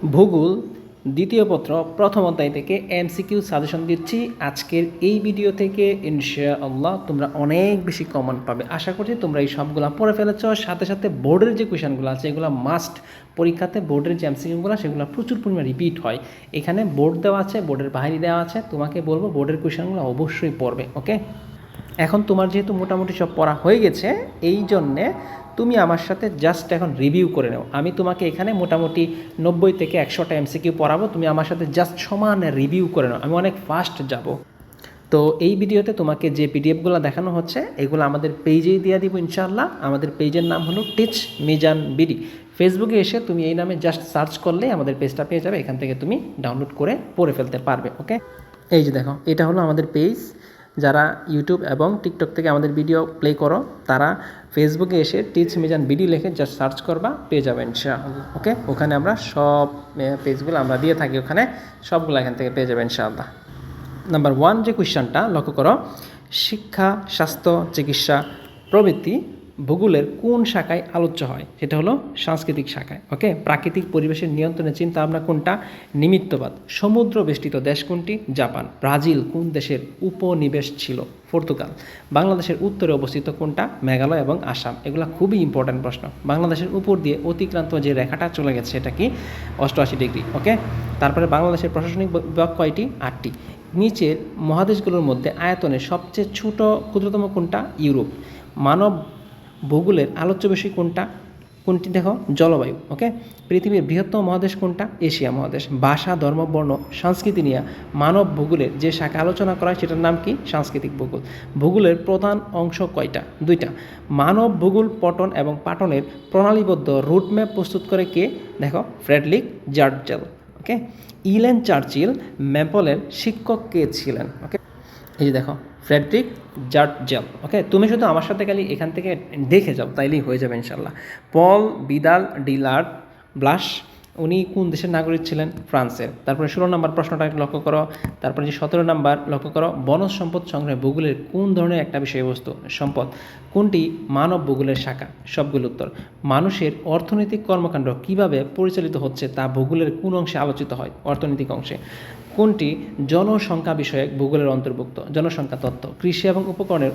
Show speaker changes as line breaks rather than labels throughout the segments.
ভূগোল দ্বিতীয় পত্র প্রথম অধ্যায় থেকে এমসিকিউ সাজেশন দিচ্ছি আজকের এই ভিডিও থেকে। ইনশাআল্লাহ তোমরা অনেক বেশি কমন পাবে, আশা করছি তোমরা এই সবগুলো পড়ে ফেলেছ। সাথে সাথে বোর্ডের যে কোয়েশনগুলো আছে এগুলো মাস্ট, পরীক্ষাতে বোর্ডের যে এমসিকিউগুলো সেগুলো প্রচুর পরিমাণে রিপিট হয়। এখানে বোর্ড দেওয়া আছে, বোর্ডের বাইরে দেওয়া আছে, তোমাকে বলবো বোর্ডের কোয়েশনগুলো অবশ্যই পড়বে। ওকে, এখন তোমার যেহেতু মোটামুটি সব পড়া হয়ে গেছে, এই জন্যে তুমি আমার সাথে জাস্ট এখন রিভিউ করে নাও। আমি তোমাকে এখানে মোটামুটি 90 থেকে 100টা এমসিকিউ পড়াবো, তুমি আমার সাথে জাস্ট সমান রিভিউ করে নাও। আমি অনেক ফাস্ট যাব। তো এই ভিডিওতে তোমাকে যে পিডিএফগুলো দেখানো হচ্ছে এগুলো আমাদের পেজেই দিয়ে দিব ইনশাআল্লাহ। আমাদের পেজের নাম হলো টিচ মিজান বিডি। ফেসবুকে এসে তুমি এই নামে জাস্ট সার্চ করলেই আমাদের পেজটা পেয়ে যাবে, এখান থেকে তুমি ডাউনলোড করে পড়ে ফেলতে পারবে। ওকে, এই যে দেখো, এটা হলো আমাদের পেজ। যারা ইউটিউব এবং টিকটক থেকে আমাদের ভিডিও প্লে করো তারা ফেসবুকে এসে টিচ মিজান বিডি লিখে জাস্ট সার্চ করবা, পেয়ে যাবে ইনশাআল্লাহ। ওকে, ওখানে আমরা সব পেজগুলো আমরা দিয়ে থাকি, ওখানে সবগুলো এখান থেকে পেয়ে যাবে ইনশাআল্লাহ। নাম্বার 1 যে কোয়েশ্চনটা লক্ষ্য করো, শিক্ষা, স্বাস্থ্য, চিকিৎসা প্রভৃতি ভূগোলের কোন শাখায় আলোচ্য হয়? সেটা হলো সাংস্কৃতিক শাখায়। ওকে, প্রাকৃতিক পরিবেশের নিয়ন্ত্রণের চিন্তা ভাবনা কোনটা? নিমিত্তবাদ। সমুদ্র বেষ্টিত দেশ কোনটি? জাপান। ব্রাজিল কোন দেশের উপনিবেশ ছিল? পর্তুগাল। বাংলাদেশের উত্তরে অবস্থিত কোনটা? মেঘালয় এবং আসাম। এগুলো খুবই ইম্পর্ট্যান্ট প্রশ্ন। বাংলাদেশের উপর দিয়ে অতিক্রান্ত যে রেখাটা চলে গেছে সেটা কি? 88 ডিগ্রি। ওকে, তারপরে বাংলাদেশের প্রশাসনিক বিভাগ কয়টি? 8টি। নিচের মহাদেশগুলোর মধ্যে আয়তনে সবচেয়ে ছোট ক্ষুদ্রতম কোনটা? ইউরোপ। মানব ভূগোলের আলোচ্য বিষয় কোনটা? কোনটি? দেখো, জলবায়ু। ওকে, পৃথিবীর বৃহত্তম মহাদেশ কোনটা? এশিয়া মহাদেশ। ভাষা, ধর্ম, বর্ণ, সংস্কৃতি নিয়ে মানব ভূগোলের যে শাখা আলোচনা করা হয় সেটার নাম কি? সাংস্কৃতিক ভূগোল। ভূগোলের প্রধান অংশ কয়টা? 2টা। মানব ভূগোল পঠন এবং পাঠনের প্রণালীবদ্ধ রুটম্যাপ প্রস্তুত করে কে? দেখো, ফ্রেডরিক জার্জেল। ওকে, ইলেন চার্চিল ম্যাপলের শিক্ষক কে ছিলেন? ওকে, এই যে দেখো, ফ্রেডরিক জার্জেল। ওকে, তুমি শুধু আমার সাথে খালি এখান থেকে দেখে যাও, তাইলেই হয়ে যাবে ইনশাল্লাহ। পল বিদাল ডিলার্ড ব্লাশ উনি কোন দেশের নাগরিক ছিলেন? ফ্রান্সের। তারপরে 16 নম্বর প্রশ্নটা লক্ষ্য করো। তারপরে যে 17 নম্বর লক্ষ্য করো, বনজ সম্পদ সংগ্রহে ভূগোলের কোন ধরনের একটা বিষয়বস্তু? সম্পদ। কোনটি মানব ভূগোলের শাখা? সবগুলো উত্তর। মানুষের অর্থনৈতিক কর্মকাণ্ড কিভাবে পরিচালিত হচ্ছে তা ভূগোলের কোন অংশে আলোচিত হয়? অর্থনৈতিক অংশে। কোনটি জনসংখ্যা বিষয়ক ভূগোলের অন্তর্ভুক্ত? জনসংখ্যা তত্ত্ব। কৃষি এবং উপকরণের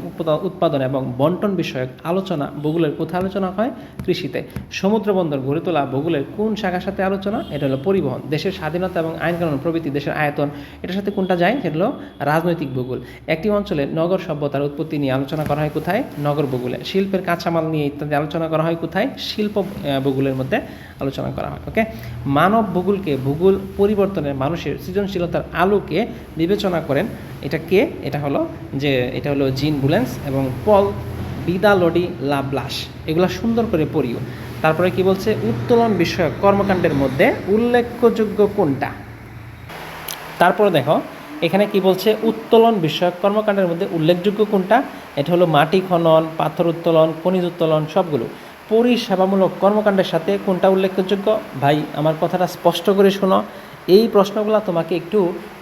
উৎপাদন এবং বন্টন বিষয়ক আলোচনা ভূগোলের কোথায় আলোচনা হয়? কৃষিতে। সমুদ্র বন্দর গড়ে তোলা ভূগোলের কোন শাখার সাথে আলোচনা? এটা হলো পরিবহন। দেশের স্বাধীনতা এবং আইনকানুন প্রভৃতি, দেশের আয়তন, এটার সাথে কোনটা যায়? সেটা হলো রাজনৈতিক ভূগোল। একটি অঞ্চলে নগর সভ্যতার উৎপত্তি নিয়ে আলোচনা করা হয় কোথায়? নগর ভূগোলে। শিল্পের কাঁচামাল নিয়ে ইত্যাদি আলোচনা করা হয় কোথায়? শিল্প ভূগোলের মধ্যে আলোচনা করা হয়। ওকে, মানব ভূগোলকে ভূগোল পরিবর্তনের মানুষের সৃজনশীলতার আলোকে বিবেচনা করেন এটা কে? এটা হলো জিন বুলেন্স এবং পল বিদালডি লাব্লাশ। এগুলো সুন্দর করে পড়িও। তারপরে কি বলছে? উত্তোলন বিষয়ক কর্মকাণ্ডের মধ্যে উল্লেখযোগ্য কোনটা? তারপরে দেখো এখানে কি বলছে? উত্তোলন বিষয়ক কর্মকাণ্ডের মধ্যে উল্লেখযোগ্য কোনটা? এটা হলো মাটি খনন, পাথর উত্তোলন, খনিজ উত্তোলন, সবগুলো। পরিষেবামূলক কর্মকাণ্ডের সাথে কোনটা উল্লেখযোগ্য? ভাই আমার কথাটা স্পষ্ট করে শোনো, এই প্রশ্নগুলো তোমাকে একটু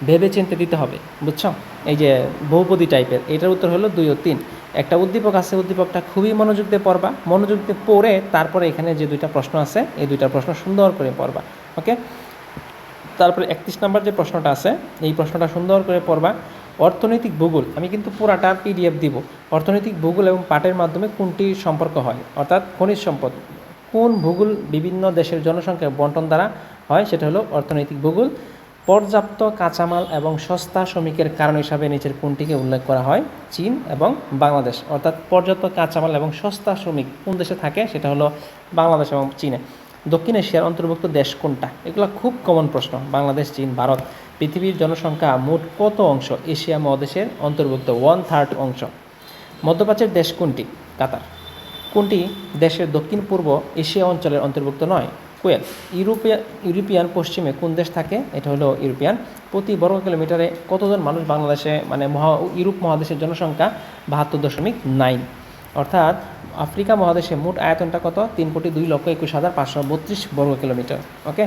ভেবে চিন্তে দিতে হবে, বুঝছো? এই যে বহুপদী টাইপের, এটার উত্তর হলো 2 ও 3। একটা উদ্দীপক আছে, উদ্দীপকটা খুবই মনোযোগ দিয়ে পড়বা। মনোযোগ দিয়ে পড়ে তারপরে এখানে যে 2টা প্রশ্ন আছে এই 2টা প্রশ্ন সুন্দর করে পড়বা। ওকে, তারপরে 31 নম্বর যে প্রশ্নটা আছে এই প্রশ্নটা সুন্দর করে পড়বা। অর্থনৈতিক ভূগোল, আমি কিন্তু পুরাটা পিডিএফ দিব। অর্থনৈতিক ভূগোল এবং পাটের মাধ্যমে কোনটি সম্পর্ক হয়? অর্থাৎ খনিজ সম্পদ। কোন ভূগোল বিভিন্ন দেশের জনসংখ্যা বন্টন দ্বারা হয়? সেটা হলো অর্থনৈতিক ভূগোল। পর্যাপ্ত কাঁচামাল এবং সস্তা শ্রমিকের কারণ হিসাবে নিচের কোনটিকে উল্লেখ করা হয়? চীন এবং বাংলাদেশ। অর্থাৎ পর্যাপ্ত কাঁচামাল এবং সস্তা শ্রমিক কোন দেশে থাকে? সেটা হলো বাংলাদেশ এবং চীনে। দক্ষিণ এশিয়ার অন্তর্ভুক্ত দেশ কোনটা? এগুলো খুব কমন প্রশ্ন। বাংলাদেশ, চীন, ভারত। পৃথিবীর জনসংখ্যা মোট কত অংশ এশিয়া মহাদেশের অন্তর্ভুক্ত? 1/3 অংশ। মধ্যপ্রাচ্যের দেশ কোনটি? কাতার। কোনটি দেশের দক্ষিণ পূর্ব এশিয়া অঞ্চলের অন্তর্ভুক্ত নয়? কুয়েত। ইউরোপিয়ান পশ্চিমে কোন দেশ থাকে? এটা হলো ইউরোপিয়ান। প্রতি বর্গ কিলোমিটারে কতজন মানুষ বাংলাদেশে ইউরোপ মহাদেশের জনসংখ্যা? 72.9। অর্থাৎ আফ্রিকা মহাদেশে মোট আয়তনটা কত? 3,02,21,532 বর্গ কিলোমিটার। ওকে,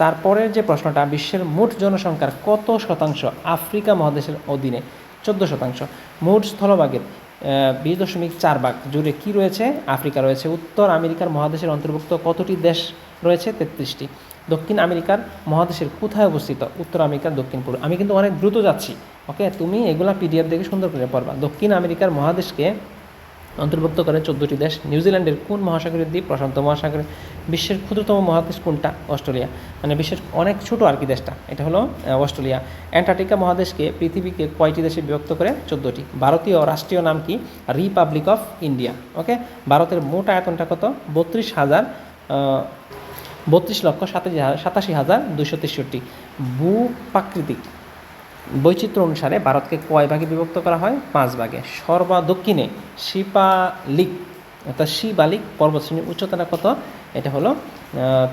তারপরের যে প্রশ্নটা, বিশ্বের মোট জনসংখ্যার কত শতাংশ আফ্রিকা মহাদেশের অধীনে? 14%। মোট স্থলভাগের 20.4 ভাগ জুড়ে কী রয়েছে? আফ্রিকা রয়েছে। উত্তর আমেরিকার মহাদেশের অন্তর্ভুক্ত কতটি দেশ রয়েছে? 33টি। দক্ষিণ আমেরিকার মহাদেশের কোথায় অবস্থিত? উত্তর আমেরিকার দক্ষিণ পূর্ব। আমি কিন্তু অনেক দ্রুত যাচ্ছি, ওকে, তুমি এগুলা পিডিএফ দেখে সুন্দর করে পড়বা। দক্ষিণ আমেরিকার মহাদেশকে অন্তর্ভুক্ত করে 14টি দেশ। নিউজিল্যান্ডের কোন মহাসাগরের দ্বীপ? প্রশান্ত মহাসাগরের। বিশ্বের ক্ষুদ্রতম মহাদেশ কোনটা? অস্ট্রেলিয়া। মানে বিশ্বের অনেক ছোট আর কি দেশটা, এটা হলো অস্ট্রেলিয়া। অ্যান্টার্কটিকা মহাদেশকে পৃথিবীকে কয়টি দেশে বিভক্ত করে? 14টি। ভারতীয় রাষ্ট্রীয় নাম কি? Republic of India. ওকে, ভারতের মোট আয়তনটা কত? 32,87,263। ভূপ্রাকৃতিক বৈচিত্র্য অনুসারে ভারতকে কয় ভাগে বিভক্ত করা হয়? 5 ভাগে। সর্বদক্ষিণে শিবালিক অর্থাৎ শিবালিক পর্বতশ্রেণীর উচ্চতাটা কত? এটা হলো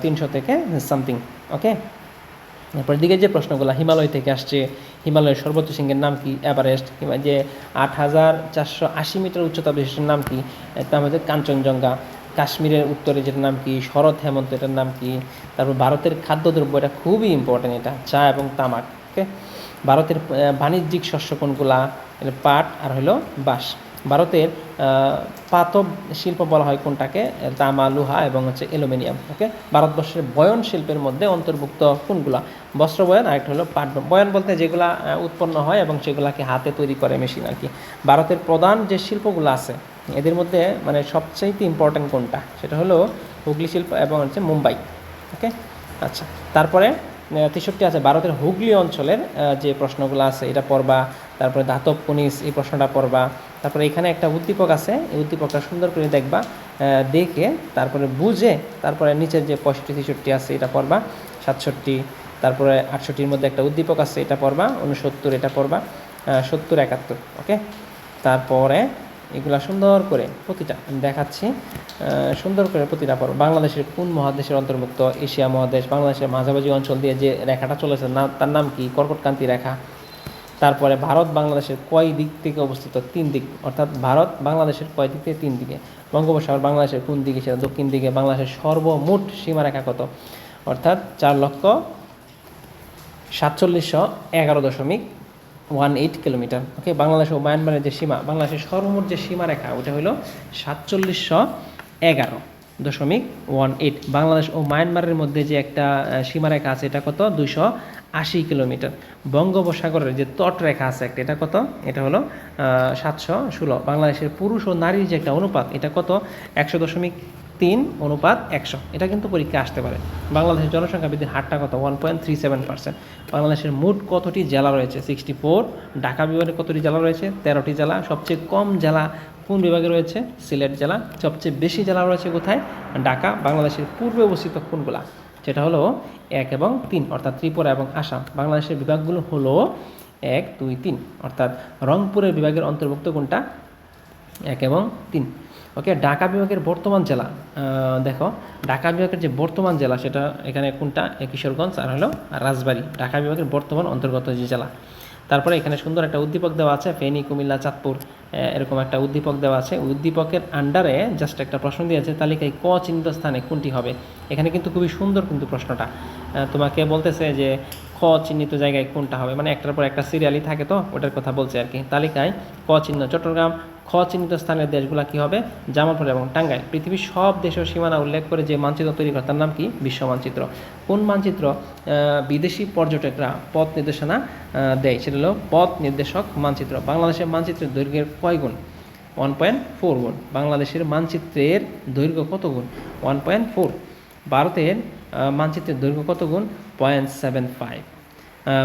300 থেকে সামথিং। ওকে, এরপর দিকে যে প্রশ্নগুলো হিমালয় থেকে আসছে, হিমালয়ের সর্বোচ্চ শৃঙ্গের নাম কি? এভারেস্ট। কিংবা যে 8,480 মিটার উচ্চতা বিশিষ্ট নাম কি? এর নাম হচ্ছে কাঞ্চনজঙ্ঘা। কাশ্মীরের উত্তরে যেটার নাম কি? শরৎ হেমন্ত, এটার নাম কি? তারপর ভারতের খাদ্যদ্রব্য, এটা খুবই ইম্পর্টেন্ট, এটা চা এবং তামাক। ওকে, ভারতের বাণিজ্যিক শস্য কোনগুলা? পাট আর হলো বাঁশ। ভারতের পাতব শিল্প বলা হয় কোনটাকে? তামা, লোহা এবং হচ্ছে অ্যালুমিনিয়াম। ওকে, ভারতবর্ষের বয়ন শিল্পের মধ্যে অন্তর্ভুক্ত কোনগুলা? বস্ত্র বয়ন, আরেকটা হলো পাট বয়ন বলতে যেগুলা উৎপন্ন হয় এবং সেগুলাকে হাতে তৈরি করে মেশিন আর কি। ভারতের প্রধান যে শিল্পগুলো আছে এদের মধ্যে মানে সবচেয়ে ইম্পর্ট্যান্ট কোনটা? সেটা হলো হুগলি শিল্প এবং হচ্ছে মুম্বাই। ওকে, আচ্ছা, তারপরে 63 আছে ভারতের হুগলি অঞ্চলের যে প্রশ্নগুলো আছে এটা পড়বা। তারপরে ধাতব খনিজ, এই প্রশ্নটা পড়বা। তারপরে এখানে একটা উদ্দীপক আছে, এই উদ্দীপকটা সুন্দর করে দেখবা, দেখে তারপরে বুঝে তারপরে নিচের যে 65-63 আছে এটা পড়বা। 67, তারপরে 68-র মধ্যে একটা উদ্দীপক আছে, এটা পড়বা। 69 এটা পড়বা। 70-71। ওকে, তারপরে এগুলা সুন্দর করে প্রতিটা দেখাচ্ছি, সুন্দর করে প্রতিটা পড়ো। বাংলাদেশের কোন মহাদেশের অন্তর্ভুক্ত? এশিয়া মহাদেশ। বাংলাদেশের মাঝামাঝি অঞ্চল দিয়ে যে রেখাটা চলেছে না তার নাম কি? কর্কটক্রান্তি রেখা। তারপরে ভারত বাংলাদেশের কয় দিক থেকে অবস্থিত? 3 দিক। অর্থাৎ ভারত বাংলাদেশের কয় দিক থেকে? 3 দিকে। বঙ্গোপসাগর বাংলাদেশের কোন দিকে? সেটা দক্ষিণ দিকে। বাংলাদেশের সর্বমোট সীমারেখা কত? অর্থাৎ 4,47,11.18 কিলোমিটার। ওকে, বাংলাদেশ ও মায়ানমারের যে সীমা, বাংলাদেশের সর্বমোট যে সীমারেখা ওটা হলো 4711.18। বাংলাদেশ ও মায়ানমারের মধ্যে যে একটা সীমারেখা আছে এটা কত? 280 কিলোমিটার। বঙ্গোপসাগরের যে তটরেখা আছে একটা, এটা কত? এটা হলো 716। বাংলাদেশের পুরুষ ও নারীর যে একটা অনুপাত এটা কত? 100.3:100। এটা কিন্তু পরীক্ষা আসতে পারে। বাংলাদেশের জনসংখ্যা বৃদ্ধির হারটা কত? 1.37%। বাংলাদেশের মোট কতটি জেলা রয়েছে? 64। ঢাকা বিভাগে কতটি জেলা রয়েছে? 13টি জেলা। সবচেয়ে কম জেলা কোন বিভাগে রয়েছে? সিলেট জেলা। সবচেয়ে বেশি জেলা রয়েছে কোথায়? ঢাকা। বাংলাদেশের পূর্বে অবস্থিত কোনগুলা? সেটা হলো 1 এবং 3, অর্থাৎ ত্রিপুরা এবং আসাম। বাংলাদেশের বিভাগগুলো হলো 1, 2, 3, অর্থাৎ রংপুরের বিভাগের অন্তর্ভুক্ত কোনটা? 1 এবং 3। ওকে, ঢাকা বিভাগের বর্তমান জেলা দেখো, ঢাকা বিভাগের যে বর্তমান জেলা সেটা এখানে কোনটা? কিশোরগঞ্জ আর হলো রাজবাড়ী। ঢাকা বিভাগের বর্তমান অন্তর্গত যে জেলা। তারপরে এখানে সুন্দর একটা উদ্দীপক দেওয়া আছে, ফেনী, কুমিল্লা, চাঁদপুর, এরকম একটা উদ্দীপক দেওয়া আছে। উদ্দীপকের আন্ডারে জাস্ট একটা প্রশ্ন দিয়েছে, তালিকায় ক চিহ্নিত স্থানে কোনটি হবে? এখানে কিন্তু খুবই সুন্দর কিন্তু প্রশ্নটা, তোমাকে বলতেছে যে খ চিহ্নিত জায়গায় কোনটা হবে, মানে একটার পর একটা সিরিয়ালি থাকে তো ওটার কথা বলছে আর কি। তালিকায় ক চিহ্ন চট্টগ্রাম, খ চিহ্নিত স্থানের দেশগুলো কী হবে? জামালপুর এবং টাঙ্গাইল। পৃথিবীর সব দেশের সীমানা উল্লেখ করে যে মানচিত্র তৈরি করে তার নাম কি? বিশ্ব মানচিত্র। কোন মানচিত্র বিদেশি পর্যটকরা পথ নির্দেশনা দেয়? সেটা হলো পথ নির্দেশক মানচিত্র। বাংলাদেশের মানচিত্রের দৈর্ঘ্যের কয় গুণ? 1.4 গুণ। বাংলাদেশের মানচিত্রের দৈর্ঘ্য কত গুণ? 1.4। ভারতের মানচিত্রের দৈর্ঘ্য কত গুণ? 0.75।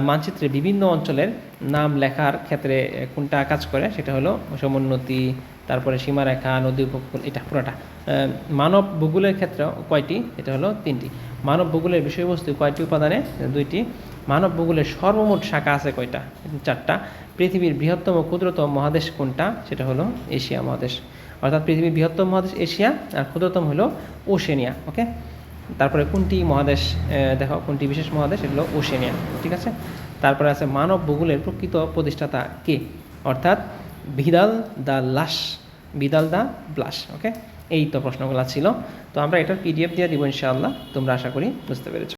মানচিত্রে বিভিন্ন অঞ্চলের নাম লেখার ক্ষেত্রে কোনটা কাজ করে? সেটা হলো সমোন্নতি, তারপরে সীমারেখা, নদী উপকূল, এটা পুরোটা। মানব ভূগোলের ক্ষেত্রে কয়টি? এটা হলো 3টি। মানব ভূগোলের বিষয়বস্তু কয়টি উপাদানে? 2টি। মানব ভূগোলের সর্বমোট শাখা আছে কয়টা? 4টা। পৃথিবীর বৃহত্তম ক্ষুদ্রতম মহাদেশ কোনটা? সেটা হলো এশিয়া মহাদেশ। অর্থাৎ পৃথিবীর বৃহত্তম মহাদেশ এশিয়া আর ক্ষুদ্রতম হলো ওশেনিয়া। ওকে, তারপরে কোনটি মহাদেশ দেখো, কোনটি বিশেষ মহাদেশ? এগুলো ওশেনিয়া। ঠিক আছে, তারপরে আছে মানব ভূগোলের প্রকৃত প্রতিষ্ঠাতা কে? অর্থাৎ ভিদাল দ্য ব্লাশ। ওকে, এই তো প্রশ্নগুলো ছিল। তো আমরা এটার পিডিএফ দিয়ে দিব ইনশাআল্লাহ, তোমরা আশা করি বুঝতে পেরেছো।